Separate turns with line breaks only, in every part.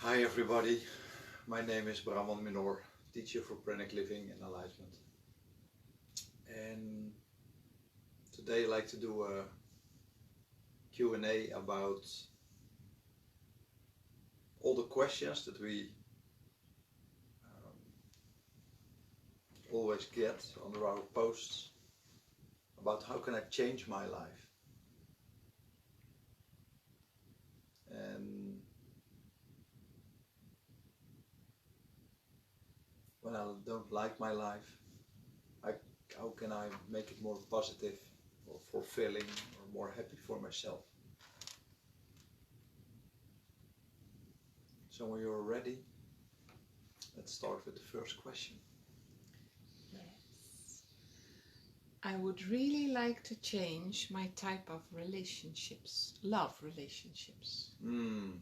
Hi everybody, my name is Brahman Menor, teacher for Pranic Living and Enlightenment. And today I'd like to do a Q&A about all the questions that we always get under our posts about how can I change my life. And when I don't like my life, how can I make it more positive or fulfilling or more happy for myself? So when you're ready, let's start with the first question.
Yes. I would really like to change my type of relationships, love relationships.
Beautiful.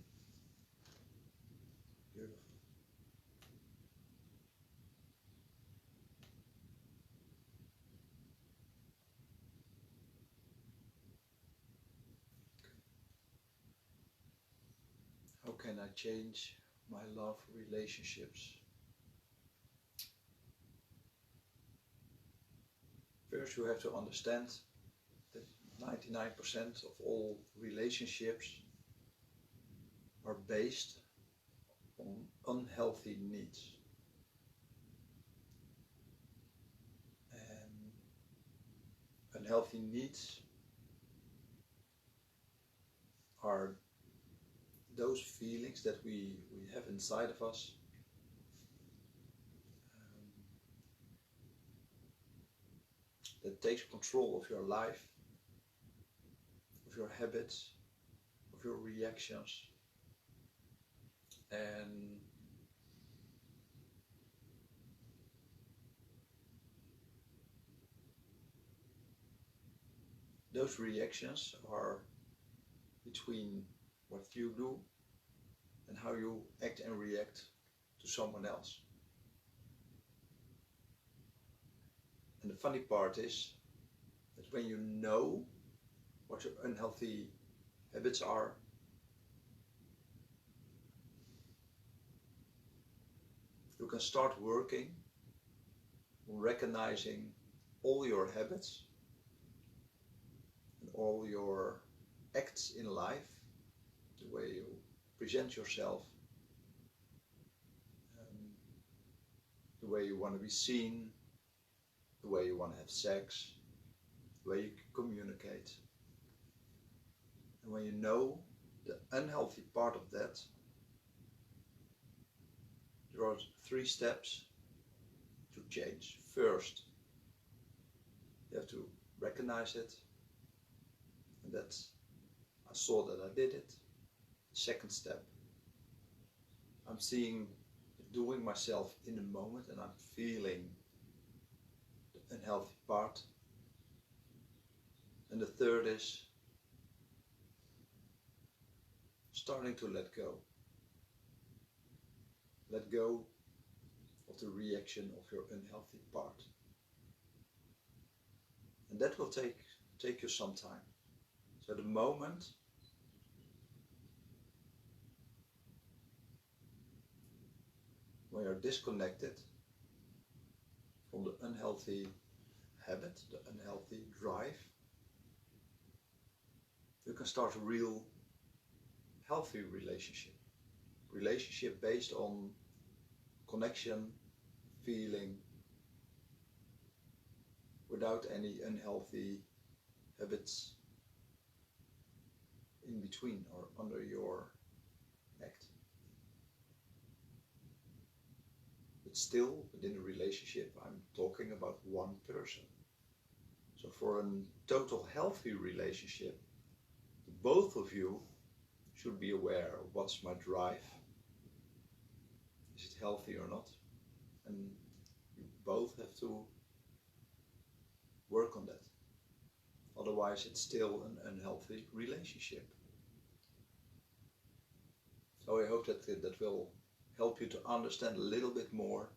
How can I change my love relationships? First, you have to understand that 99% of all relationships are based on unhealthy needs. And unhealthy needs are those feelings that we have inside of us that takes control of your life, of your habits, of your reactions, and those reactions are between what you do and how you act and react to someone else. And the funny part is that when you know what your unhealthy habits are, you can start working on recognizing all your habits and all your acts in life, the way you present yourself, the way you want to be seen, the way you want to have sex, the way you communicate. And when you know the unhealthy part of that, there are 3 steps to change. First, you have to recognize it, and that's, I saw that I did it. Second step, I'm doing myself in the moment, and I'm feeling the unhealthy part. And the third is starting to let go. Let go of the reaction of your unhealthy part. And that will take you some time. So the moment when you're disconnected from the unhealthy habit, the unhealthy drive, you can start a real healthy relationship. Relationship based on connection, feeling, without any unhealthy habits in between or under your act. But still, within a relationship, I'm talking about one person. So for a total healthy relationship, both of you should be aware of what's my drive. Is it healthy or not? And you both have to work on that. Otherwise, it's still an unhealthy relationship. So I hope that will help you to understand a little bit more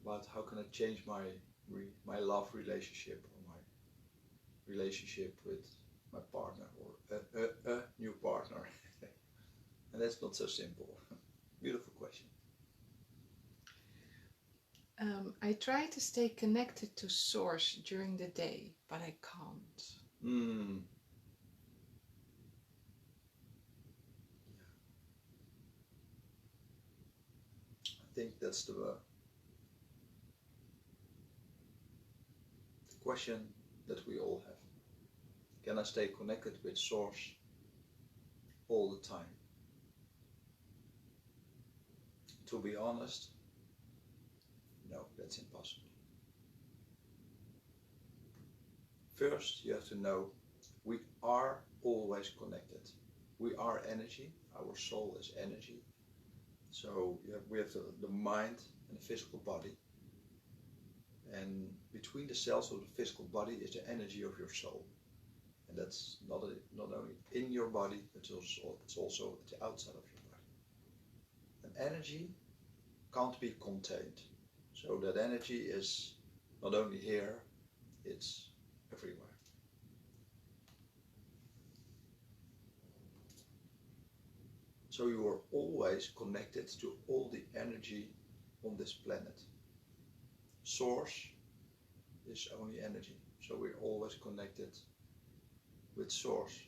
about how can I change my love relationship or my relationship with my partner or a new partner. And that's not so simple. Beautiful question.
I try to stay connected to Source during the day, but I can't.
I think that's the question that we all have. Can I stay connected with Source all the time? To be honest, no, that's impossible. First, you have to know we are always connected. We are energy. Our soul is energy. So we have the mind and the physical body. And between the cells of the physical body is the energy of your soul. And that's not only in your body, but it's also at the outside of your body. And energy can't be contained. So that energy is not only here, it's everywhere. So you are always connected to all the energy on this planet. Source is only energy. So we're always connected with Source.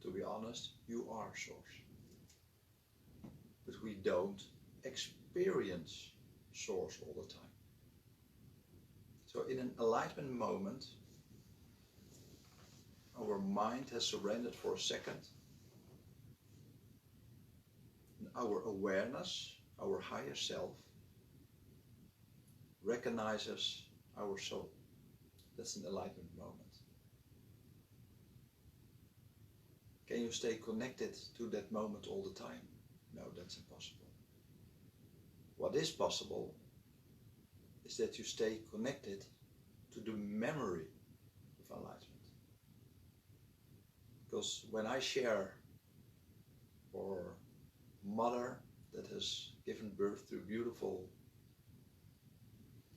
To be honest, you are Source. But we don't experience Source all the time. So in an enlightenment moment, our mind has surrendered for a second. And our awareness, our higher self, recognizes our soul. That's an enlightenment moment. Can you stay connected to that moment all the time? No, that's impossible. What is possible is that you stay connected to the memory of enlightenment. Because when I share for mother that has given birth to a beautiful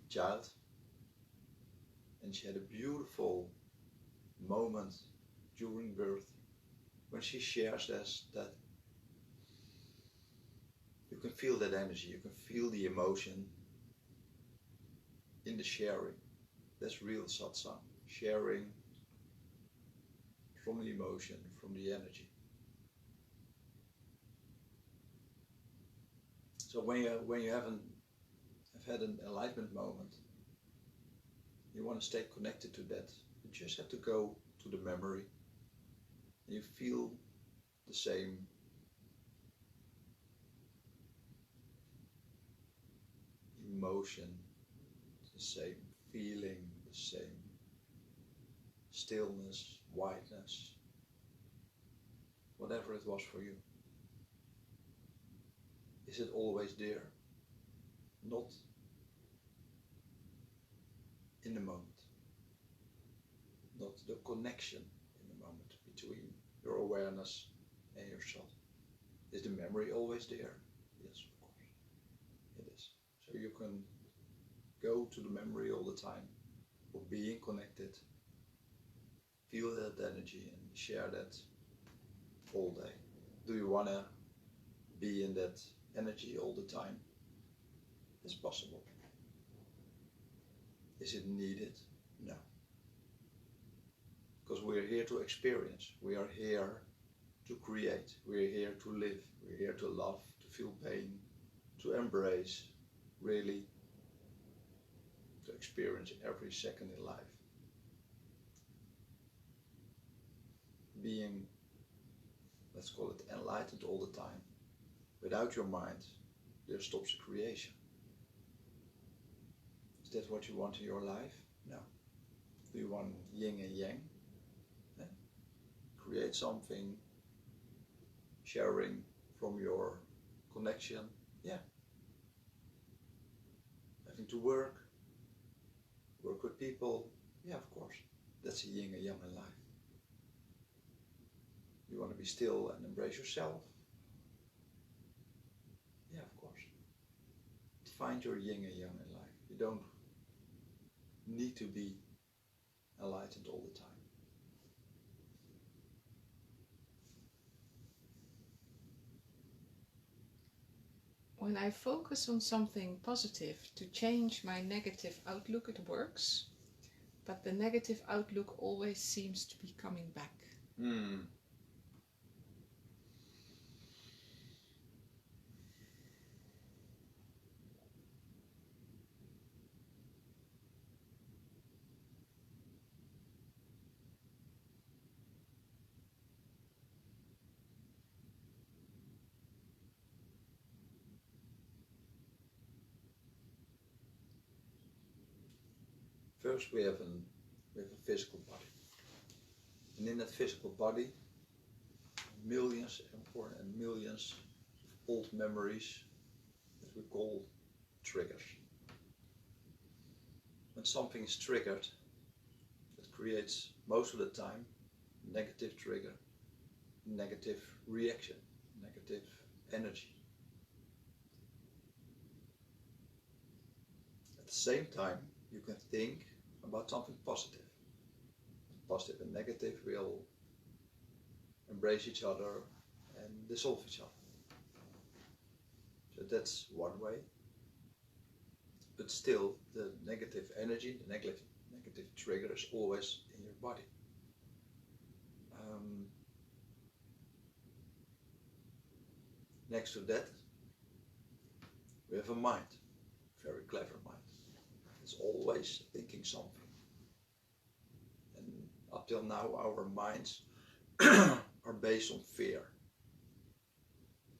child, and she had a beautiful moment during birth, when she shares this, that you can feel that energy, you can feel the emotion in the sharing. That's real satsang, sharing from the emotion, from the energy. So when you have had an enlightenment moment, you want to stay connected to that, you just have to go to the memory and you feel the same emotion, the same feeling, the same stillness, whiteness, whatever it was for you. Is it always there? Not in the moment. Not the connection in the moment between your awareness and your soul. Is the memory always there? Yes, of course. It is. So you can go to the memory all the time of being connected, feel that energy and share that all day. Do you want to be in that energy all the time? It's possible. Is it needed? No. Because we're here to experience. We are here to create. We're here to live. We're here to love, to feel pain, to embrace, really to experience every second in life. Being, let's call it enlightened all the time. Without your mind, there stops creation. Is that what you want in your life? No. Do you want yin and yang? Yeah. Create something, sharing from your connection. Yeah. Having to work with people. Yeah, of course. That's a yin and yang in life. You want to be still and embrace yourself. Yeah, of course. Find your yin and yang in life. You don't need to be enlightened all the time.
when I focus on something positive to change my negative outlook, it works. But the negative outlook always seems to be coming back.
First we have a physical body. And in that physical body, millions and millions of old memories that we call triggers. When something is triggered, it creates most of the time negative trigger, negative reaction, negative energy. At the same time, you can think about something positive. Positive and negative will embrace each other and dissolve each other. So that's one way. But still, the negative energy, the negative trigger is always in your body. Next to that, we have a mind, very clever mind. It's always thinking something. And up till now, our minds are based on fear.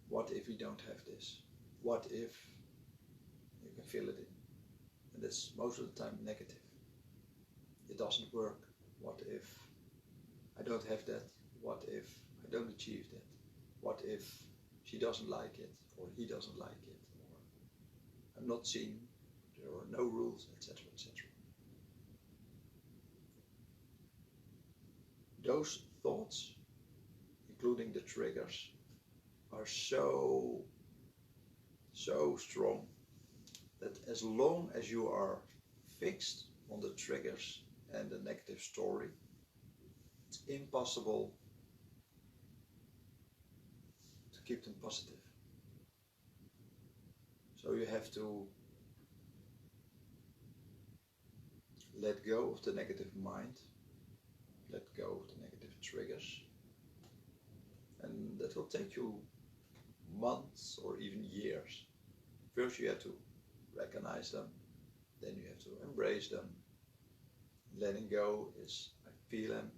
What if we don't have this? What if? You can feel it in. And that's most of the time negative. It doesn't work. What if I don't have that? What if I don't achieve that? What if she doesn't like it, or he doesn't like it, or I'm not seen, there are no rules, etc., etc. Those thoughts, including the triggers, are so strong that as long as you are fixed on the triggers and the negative story, it's impossible to keep them positive. So you have to let go of the negative mind, let go of the negative triggers, and that will take you months or even years. First you have to recognize them, then you have to embrace them. Letting go is I feel them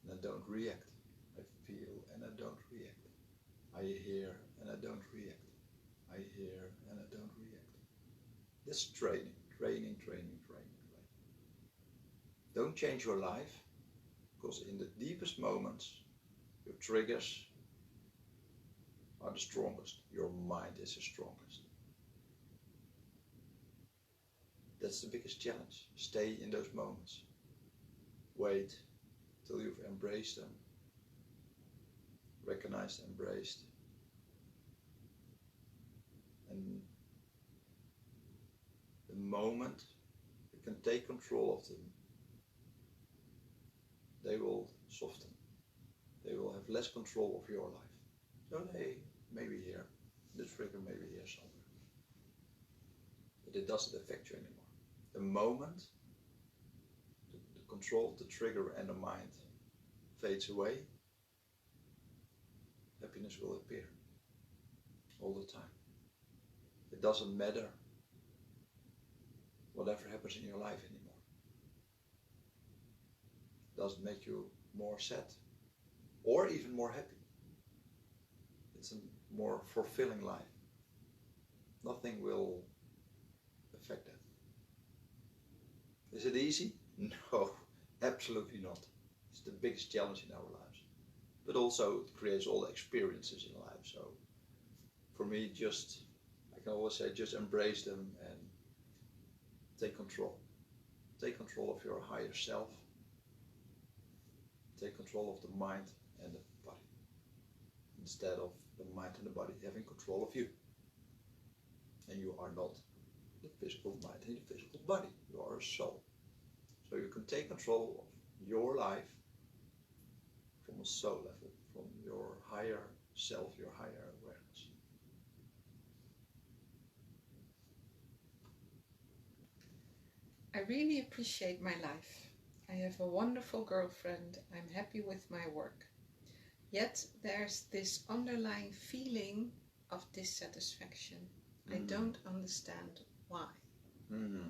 and I don't react. I feel and I don't react. I hear and I don't react. I hear and I don't react. This training. Don't change your life, because in the deepest moments, your triggers are the strongest. Your mind is the strongest. That's the biggest challenge. Stay in those moments. Wait till you've embraced them. Recognized, embraced. And the moment you can take control of them, they will soften. They will have less control of your life. So they may be here, the trigger may be here somewhere. But it doesn't affect you anymore. The moment the control of the trigger and the mind fades away, happiness will appear all the time. It doesn't matter whatever happens in your life anymore. It doesn't make you more sad or even more happy. It's a more fulfilling life. Nothing will affect that. Is it easy? No, absolutely not. It's the biggest challenge in our lives. But also it creates all the experiences in life. So for me, I can always say, just embrace them and take control. Take control of your higher self. Take control of the mind and the body, instead of the mind and the body having control of you. And you are not the physical mind and the physical body. You are a soul. So you can take control of your life from a soul level, from your higher self, your higher awareness.
I really appreciate my life. I have a wonderful girlfriend. I'm happy with my work. Yet there's this underlying feeling of dissatisfaction. I don't understand why.
Mm-hmm.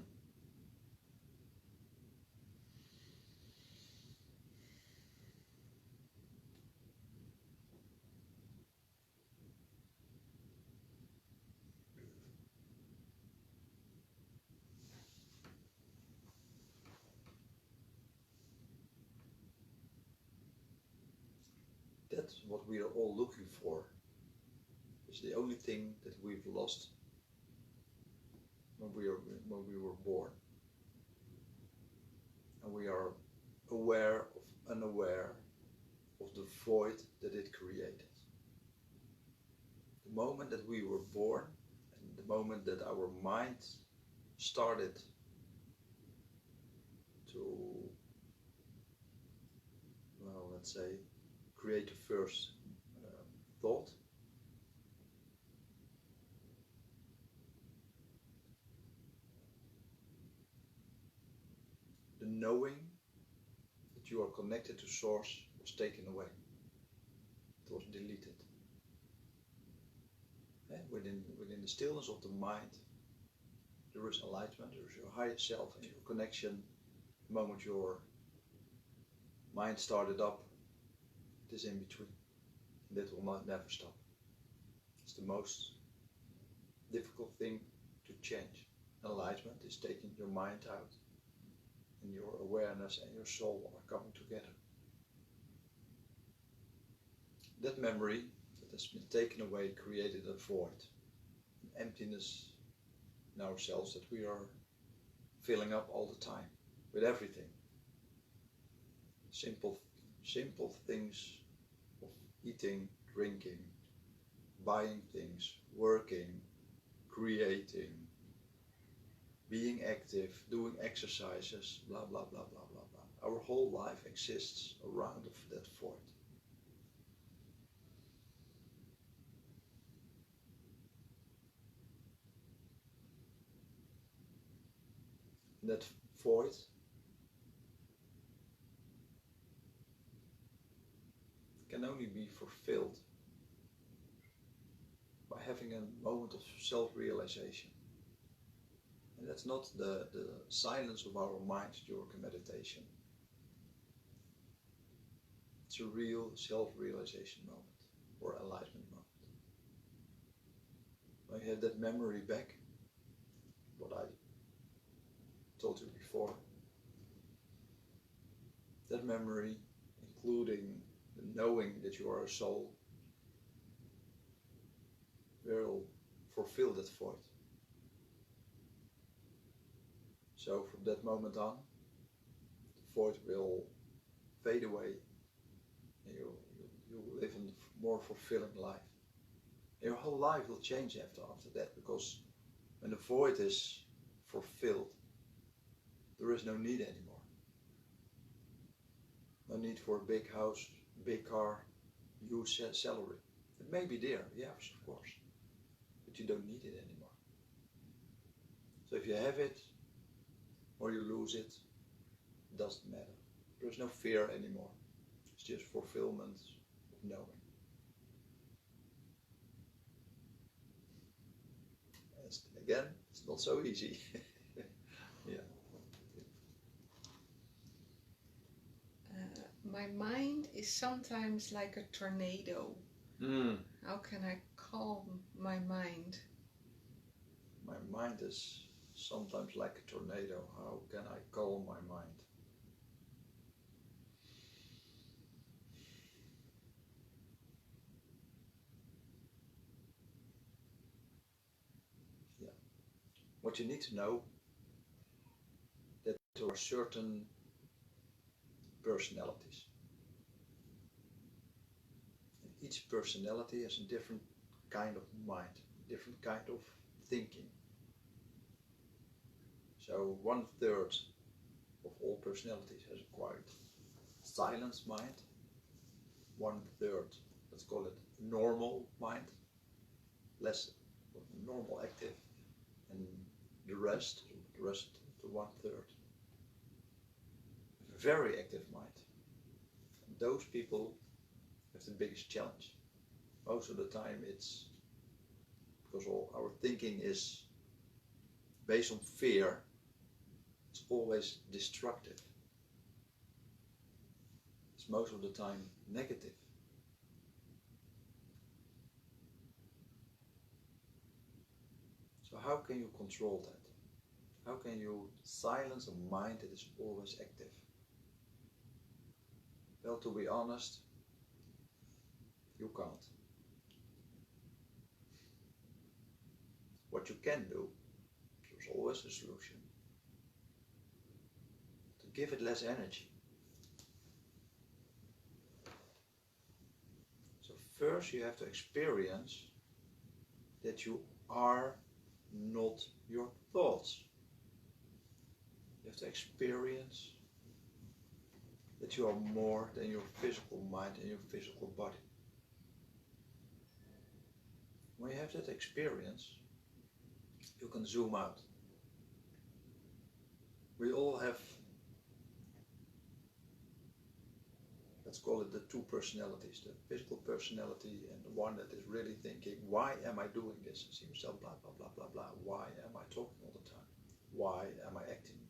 That's what we are all looking for. It's the only thing that we've lost when we were born. And we are aware of unaware of the void that it created. The moment that we were born and the moment that our mind started to, well, let's say, create the first thought, the knowing that you are connected to source was taken away. It was deleted. And within the stillness of the mind, there is enlightenment, there is your higher self and your connection. The moment your mind started up, it is in between. And that will never stop. It's the most difficult thing to change. Enlightenment is taking your mind out, and your awareness and your soul are coming together. That memory that has been taken away created a void, an emptiness in ourselves that we are filling up all the time with everything. Simple things of eating, drinking, buying things, working, creating, being active, doing exercises, blah, blah, blah, blah, blah, blah. Our whole life exists around that void. And that void can only be fulfilled by having a moment of self-realization. And that's not the silence of our minds during meditation. It's a real self-realization moment or enlightenment moment. When you have that memory back, what I told you before, that memory, including the knowing that you are a soul, will fulfill that void. So from that moment on, the void will fade away and you will live a more fulfilling life. And your whole life will change after that, because when the void is fulfilled, there is no need anymore. No need for a big house, big car, huge salary. It may be there, yes, of course, but you don't need it anymore. So if you have it or you lose it, it doesn't matter. There's no fear anymore. It's just fulfillment of knowing. Again, it's not so easy. Yeah.
My mind is sometimes like a tornado. How can I calm my mind?
My mind is sometimes like a tornado. How can I calm my mind? Yeah. What you need to know, that there are certain personalities. And each personality has a different kind of mind, different kind of thinking. So 1/3 of all personalities has a quite silent mind. 1/3, let's call it normal mind, less normal active, and the rest, the 1/3, very active mind. And those people have the biggest challenge. Most of the time it's because all our thinking is based on fear. It's always destructive. It's most of the time negative. So how can you control that? How can you silence a mind that is always active? Well, to be honest, you can't. What you can do, there's always a solution, to give it less energy. So first you have to experience that you are not your thoughts. You have to experience that you are more than your physical mind and your physical body. When you have that experience, you can zoom out. We all have, let's call it the two personalities, the physical personality and the one that is really thinking, why am I doing this? See yourself, blah, blah, blah, blah, blah. Why am I talking all the time? Why am I acting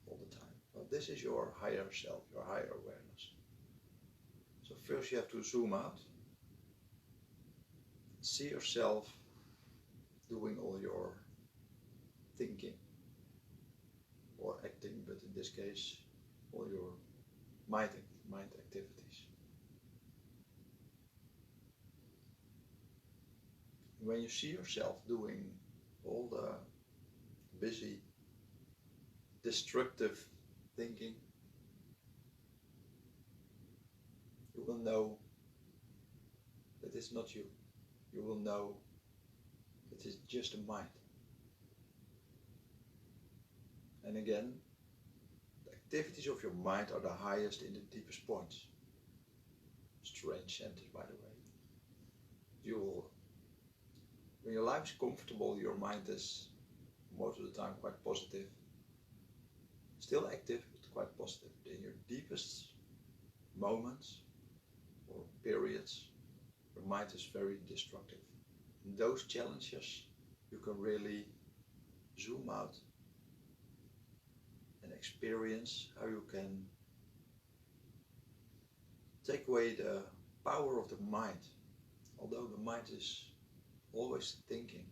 all the time? Well, this is your higher self, your higher awareness. So first you have to zoom out. See yourself doing all your thinking or acting, but in this case, all your mind activities. When you see yourself doing all the busy, destructive thinking, you will know that it's not you. You will know that it's just a mind. And again, the activities of your mind are the highest in the deepest points. Strange sentence, by the way. When your life is comfortable, your mind is most of the time quite positive. Still active, but quite positive. In your deepest moments or periods, your mind is very destructive. In those challenges, you can really zoom out and experience how you can take away the power of the mind. Although the mind is always thinking,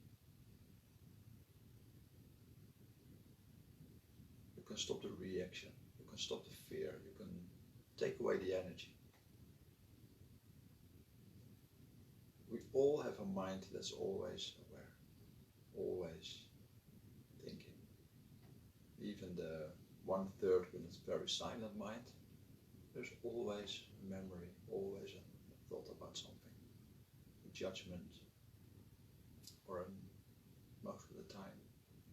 you can stop the reaction, you can stop the fear, you can take away the energy. We all have a mind that's always aware, always thinking. Even the 1/3 when it's very silent mind, there's always a memory, always a thought about something, a judgment, or most of the time,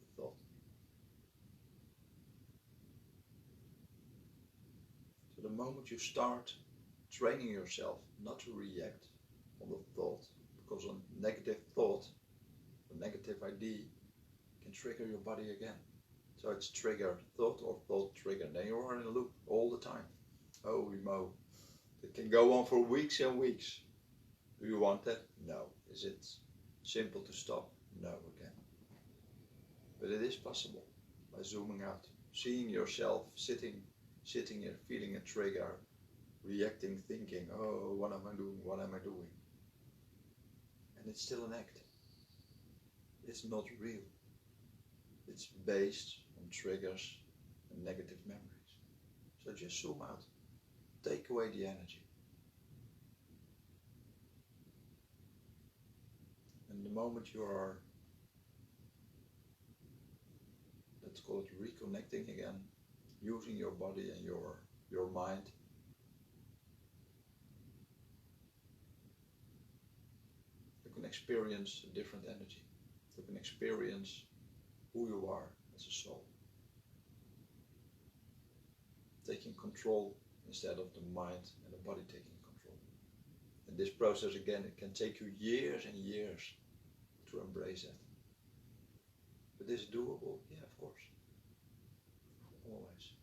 a thought. So the moment you start training yourself not to react on the thought, because a negative thought, a negative idea can trigger your body again. So it's triggered thought or thought triggered. Then you are in a loop all the time. Holy mo. It can go on for weeks and weeks. Do you want that? No. Is it simple to stop? No, again. But it is possible by zooming out, seeing yourself sitting here, feeling a trigger, reacting, thinking, oh, what am I doing? What am I doing? And it's still an act. It's not real. It's based on triggers and negative memories. So just zoom out. Take away the energy. And the moment you are, let's call it reconnecting again, using your body and your mind, you can experience a different energy. You can experience who you are as a soul. Taking control instead of the mind and the body taking control. And this process, again, it can take you years and years to embrace that. But is it doable? Yeah, of course. Always.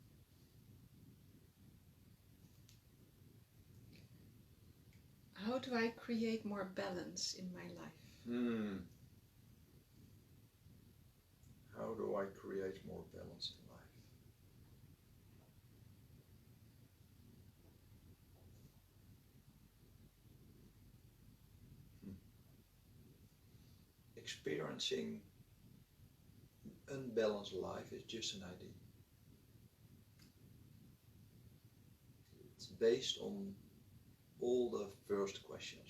How do I create more balance in my life?
How do I create more balance in life? Experiencing an unbalanced life is just an idea. It's based on all the first questions.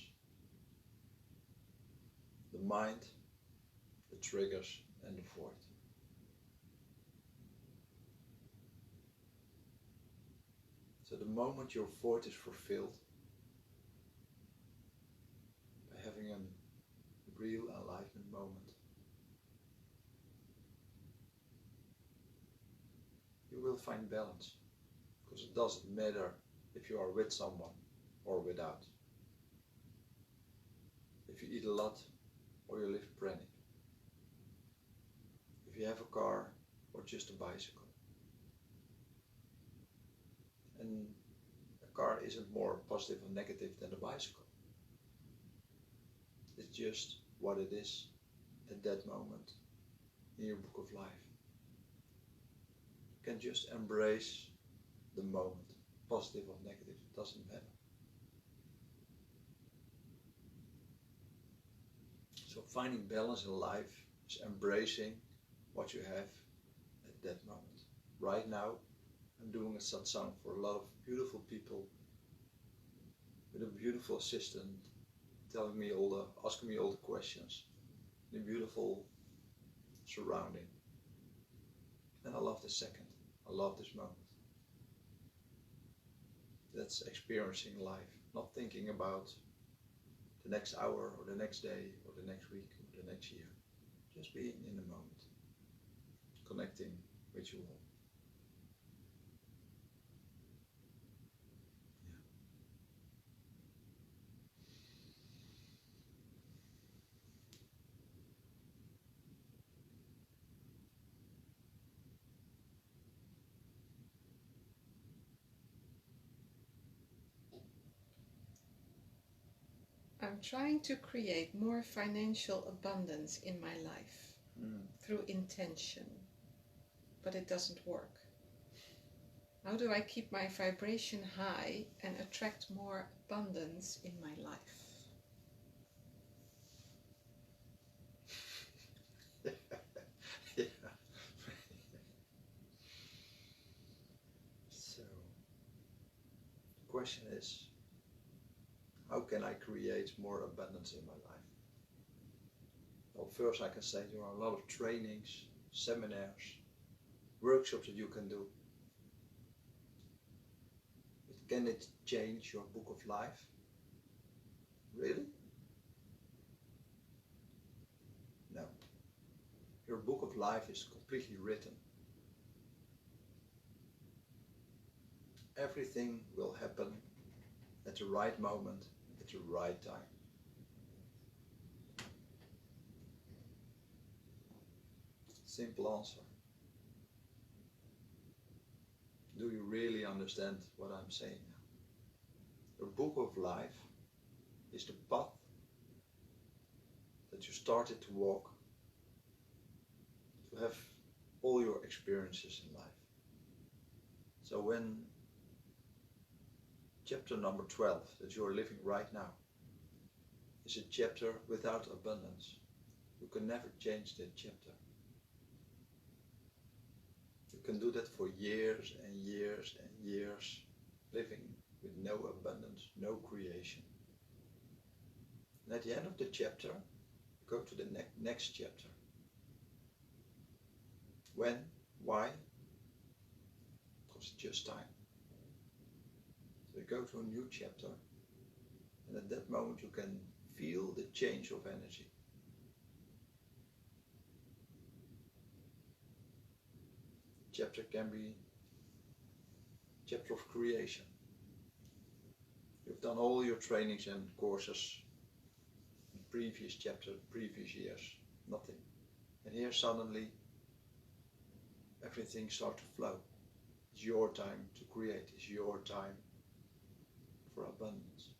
The mind, the triggers, and the void. So the moment your void is fulfilled, by having a real enlightenment moment, you will find balance. Because it doesn't matter if you are with someone or without. If you eat a lot or you live pranic. If you have a car or just a bicycle. And a car isn't more positive or negative than a bicycle. It's just what it is at that moment in your book of life. You can just embrace the moment, positive or negative, it doesn't matter. So finding balance in life is embracing what you have at that moment. Right now, I'm doing a satsang for a lot of beautiful people with a beautiful assistant asking me all the questions in a beautiful surrounding. And I love this second. I love this moment. That's experiencing life, not thinking about the next hour or the next day or the next week or the next year. Just being in the moment, connecting with you all.
I'm trying to create more financial abundance in my life through intention, but it doesn't work. How do I keep my vibration high and attract more abundance in my life?
Yeah. So, the question is, how can I create more abundance in my life? Well, first I can say there are a lot of trainings, seminars, workshops that you can do. But can it change your book of life? Really? No. Your book of life is completely written. Everything will happen at the right moment, at the right time. Simple answer. Do you really understand what I'm saying now? Your book of life is the path that you started to walk to have all your experiences in life. So when chapter number 12 that you are living right now is a chapter without abundance, you can never change that chapter. You can do that for years and years and years, living with no abundance, no creation. And at the end of the chapter, you go to the next chapter. When? Why? Because it's just time. So you go to a new chapter, and at that moment you can feel the change of energy. Chapter can be chapter of creation. You've done all your trainings and courses in previous chapters, previous years, nothing. And here suddenly everything starts to flow. It's your time to create, it's your time for abundance.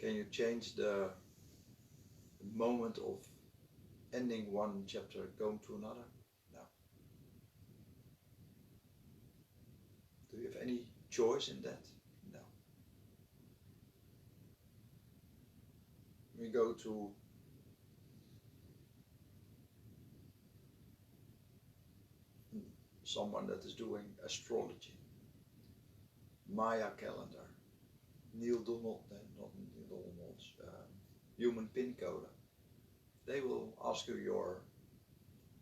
Can you change the moment of ending one chapter, going to another? No. Do you have any choice in that? No. We go to someone that is doing astrology, Maya calendar, not Neil Donald's, human pin coder. They will ask you your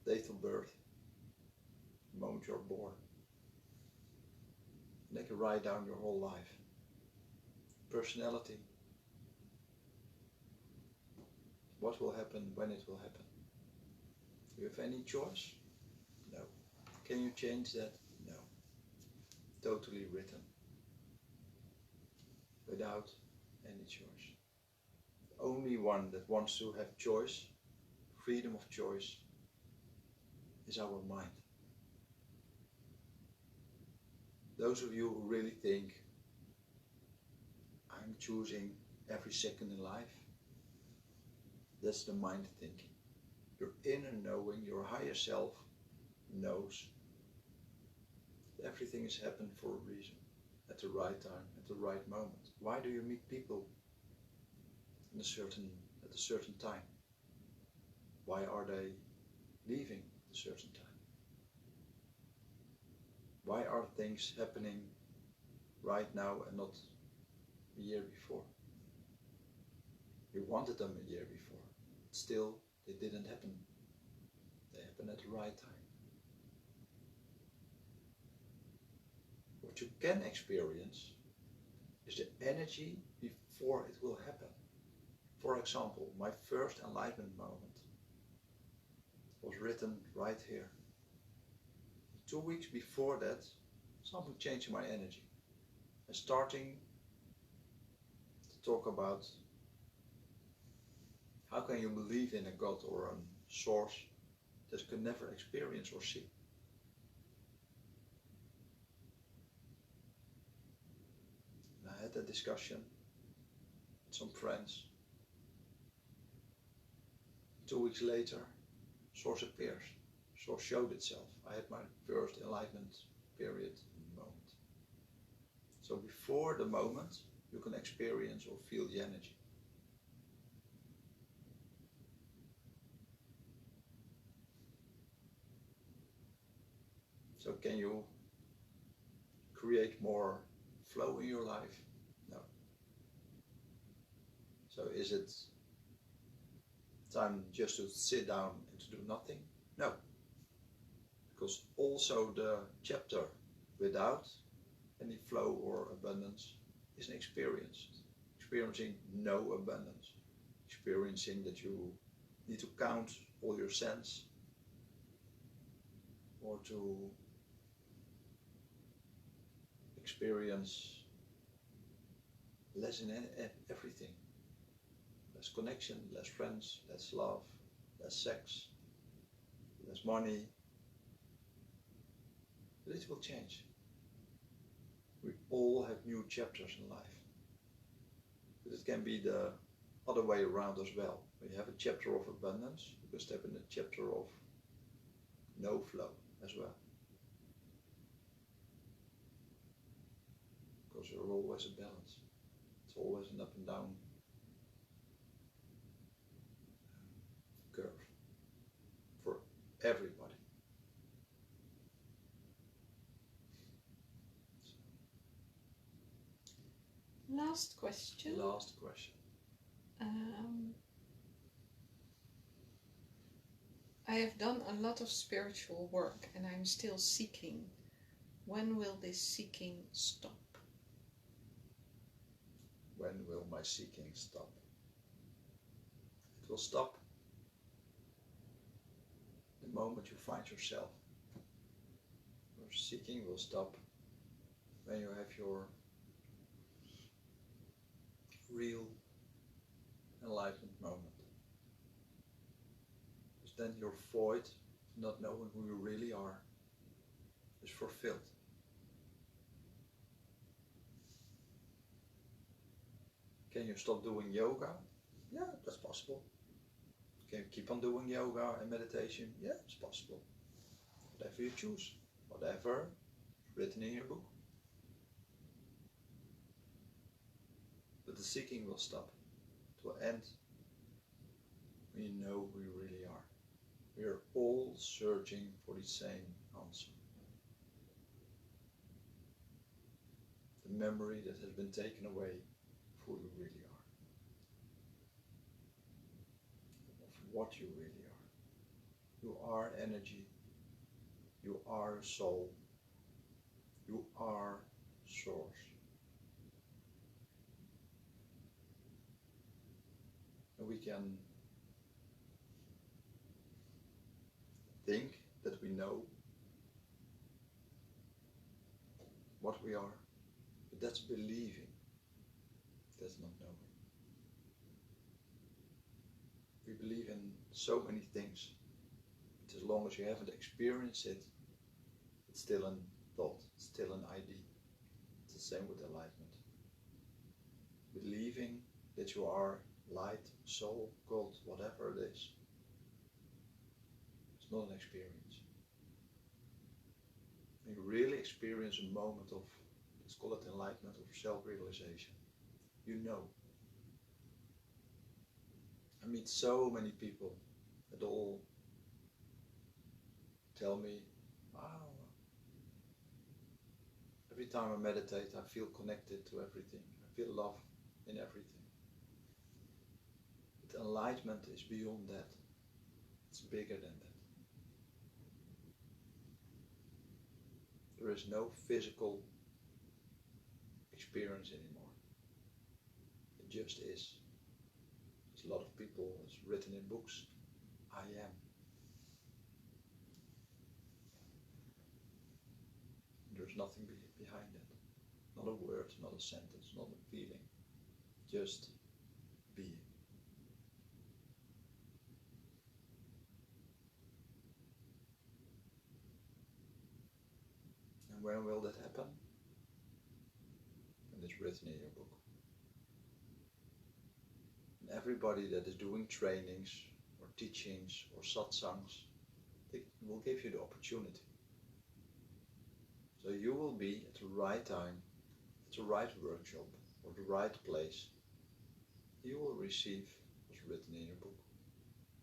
date of birth, the moment you're born. And they can write down your whole life, personality, what will happen, when it will happen. Do you have any choice? No. Can you change that? No. Totally written. Without any choice. The only one that wants to have choice, freedom of choice, is our mind. Those of you who really think, I'm choosing every second in life, that's the mind thinking. Your inner knowing, your higher self knows that everything has happened for a reason, at the right time, at the right moment. Why do you meet people at a certain time? Why are they leaving at a certain time? Why are things happening right now and not a year before? You wanted them a year before. Still, they didn't happen. They happened at the right time. What you can experience is the energy before it will happen. For example, my first enlightenment moment was written right here. 2 weeks before that, something changed my energy. And starting to talk about how can you believe in a God or a source that you can never experience or see. And I had that discussion with some friends. 2 weeks later, source appears. Source showed itself. I had my first enlightenment period moment. So before the moment, you can experience or feel the energy. So can you create more flow in your life? No. So is it time just to sit down and to do nothing? No. Because also the chapter without any flow or abundance is an experience. Experiencing no abundance. Experiencing that you need to count all your cents or to experience less in everything. Less connection, less friends, less love, less sex, less money. But it will change. We all have new chapters in life. But it can be the other way around as well. When you have a chapter of abundance, you can step in a chapter of no flow as well. Because you're always a balance. It's always an up and down curve for everybody.
Last question.
Last question.
I have done a lot of spiritual work and I'm still seeking. When will this seeking stop?
When will my seeking stop? It will stop the moment you find yourself. Your seeking will stop when you have your real enlightenment moment. Because then your void, not knowing who you really are, is fulfilled. Can you stop doing yoga? Yeah, that's possible. Can you keep on doing yoga and meditation? Yeah, it's possible. Whatever you choose, whatever is written in your book. But the seeking will stop. It will end when you know who you really are. We are all searching for the same answer. The memory that has been taken away of who you really are. Of what you really are. You are energy. You are soul. You are source. And we can think that we know what we are, but that's believing. That's not knowing. We believe in so many things, but as long as you haven't experienced it, it's still a thought, it's still an idea. It's the same with enlightenment. Believing that you are light, soul, God, whatever it is, it's not an experience. When you really experience a moment of, let's call it enlightenment or self-realization, you know. I meet so many people that all tell me, wow, every time I meditate I feel connected to everything. I feel love in everything. But enlightenment is beyond that. It's bigger than that. There is no physical experience anymore. It just is. There's a lot of people, it's written in books, I am. There's nothing behind that. Not a word, not a sentence, not a feeling. Just being. And when will that happen? And it's written in your book. And everybody that is doing trainings or teachings or satsangs, they will give you the opportunity. So you will be at the right time, at the right workshop, or the right place. You will receive what's written in your book.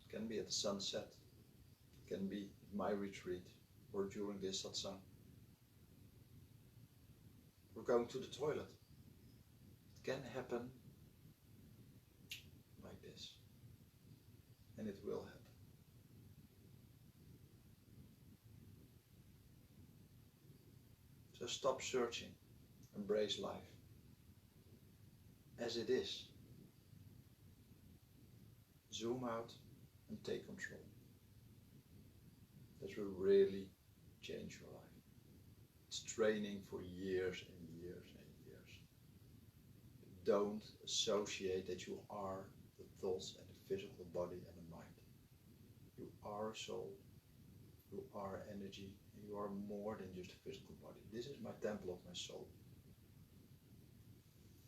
It can be at the sunset, it can be at my retreat, or during this satsang. We're going to the toilet. It can happen like this. And it will happen. So stop searching. Embrace life. As it is. Zoom out and take control. That will really change your life. It's training for years and years and years. Don't associate that you are the thoughts and the physical body and the mind. You are soul, you are energy, and you are more than just a physical body. This is my temple of my soul.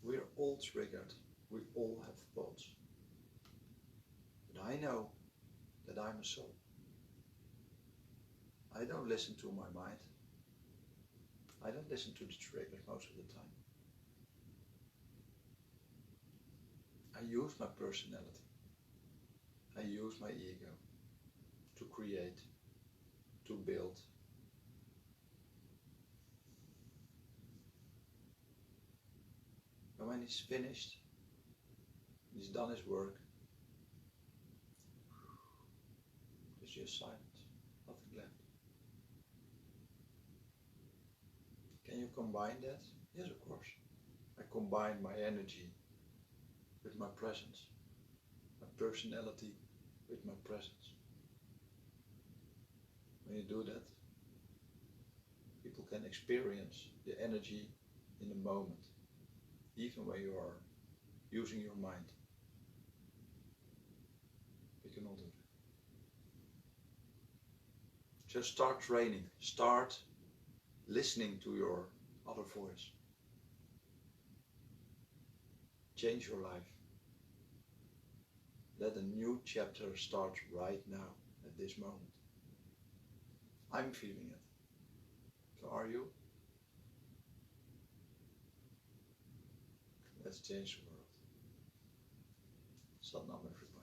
We're all triggered, we all have thoughts. But I know that I'm a soul. I don't listen to my mind. I don't listen to the triggers most of the time. I use my personality. I use my ego to create, to build. And when he's finished, he's done his work, there's just silence, nothing left. Can you combine that? Yes, of course. I combine my energy with my presence, my personality with my presence. When you do that, people can experience the energy in the moment, even when you are using your mind. We can all do that. Just start training, start listening to your other voice. change your life. Let a new chapter start right now, at this moment. I'm feeling it. So are you? Let's change the world. Satnam everybody.